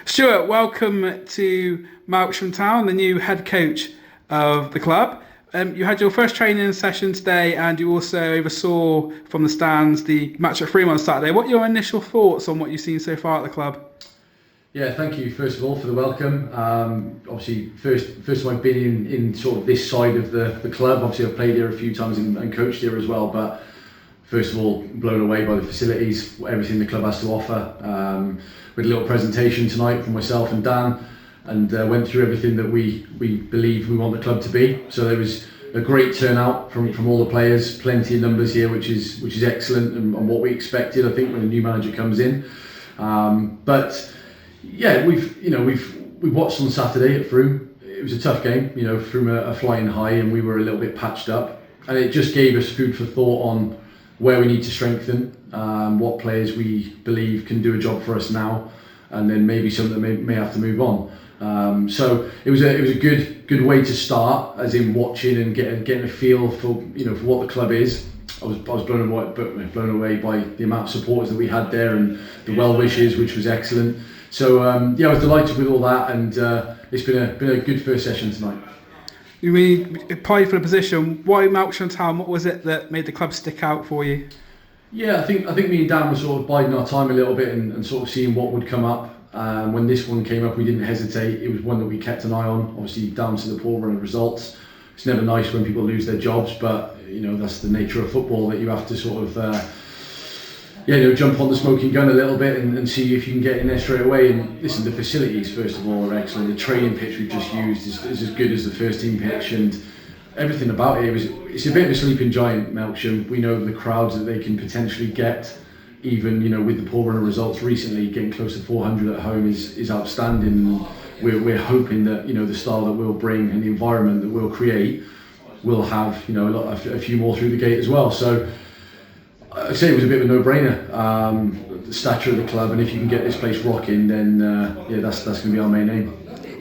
Stuart, welcome to Melksham Town, the new head coach of the club. You had your first training session today, and you also oversaw from the stands the match at Freeman on Saturday. What are your initial thoughts on what you've seen so far at the club? Yeah, thank you first of all for the welcome. Obviously, first time I've been in sort of this side of the club. Obviously, I've played here a few times and coached here as well. But first of all, blown away by the facilities, everything the club has to offer. We had a little presentation tonight from myself and Dan, and went through everything that we believe we want the club to be. So there was a great turnout from all the players, plenty of numbers here, which is excellent and what we expected. I think when a new manager comes in, but yeah, we've watched on Saturday at Froome. It was a tough game, Froome are flying high, and we were a little bit patched up, and it just gave us food for thought on where we need to strengthen, what players we believe can do a job for us now, and then maybe some that may have to move on. So it was a good way to start, as in watching and getting a feel for what the club is. I was blown away by the amount of supporters that we had there and the well wishes, which was excellent. So I was delighted with all that, and it's been a good first session tonight. You applied for the position. Why Melksham Town? What was it that made the club stick out for you? Yeah, I think me and Dan were sort of biding our time a little bit and sort of seeing what would come up. When this one came up, we didn't hesitate. It was one that we kept an eye on, obviously down to the poor run of results. It's never nice when people lose their jobs, but that's the nature of football, that you have to sort of jump on the smoking gun a little bit and see if you can get in there straight away. And listen, the facilities first of all are excellent. The training pitch we've just used is as good as the first team pitch, and everything about it's a bit of a sleeping giant, Melksham. We know the crowds that they can potentially get, even with the poor run of results recently, getting close to 400 at home is outstanding. We're hoping that the style that we'll bring and the environment that we'll create will have a few more through the gate as well. So I'd say it was a bit of a no-brainer. The stature of the club, and if you can get this place rocking, then that's going to be our main aim.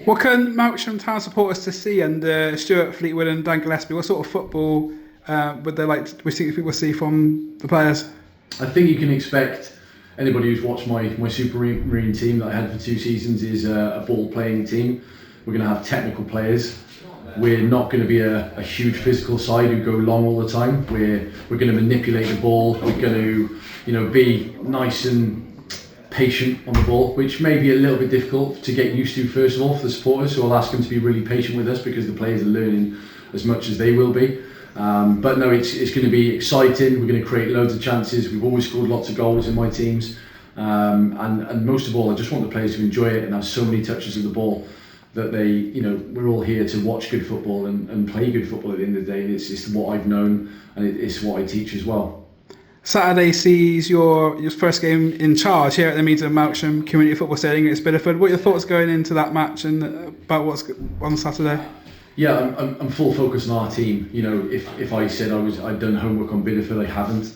What can Melksham Town supporters to see under Stuart Fleetwood and Dan Gillespie? What sort of football would they like to see people see from the players? I think you can expect anybody who's watched my Supermarine team that I had for 2 seasons is a ball-playing team. We're going to have technical players. We're not going to be a huge physical side who go long all the time. We're going to manipulate the ball. We're going to be nice and patient on the ball, which may be a little bit difficult to get used to first of all for the supporters. So I'll ask them to be really patient with us, because the players are learning as much as they will be. But no, it's going to be exciting. We're going to create loads of chances. We've always scored lots of goals in my teams, and most of all, I just want the players to enjoy it and have so many touches of the ball that we're all here to watch good football and play good football at the end of the day. It's what I've known, and it's what I teach as well. Saturday sees your first game in charge here at the Meads of Melksham Community Football Stadium against Bideford. What are your thoughts going into that match and about what's on Saturday? Yeah, I'm full focus on our team. If I said I'd done homework on Bideford, I haven't.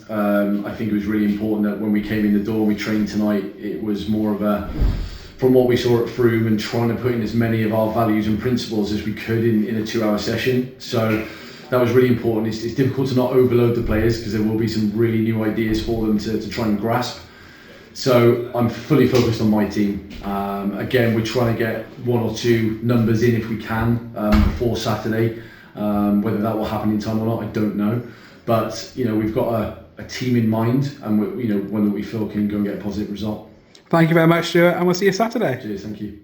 I think it was really important that when we came in the door and we trained tonight, it was more of from what we saw at Froome, and trying to put in as many of our values and principles as we could in a 2-hour session. So that was really important. It's difficult to not overload the players, because there will be some really new ideas for them to try and grasp. So I'm fully focused on my team. Again, we're trying to get 1 or 2 numbers in if we can before Saturday. Whether that will happen in time or not, I don't know. But we've got a team in mind, and one that we feel can go and get a positive result. Thank you very much, Stuart, and we'll see you Saturday. Cheers, thank you.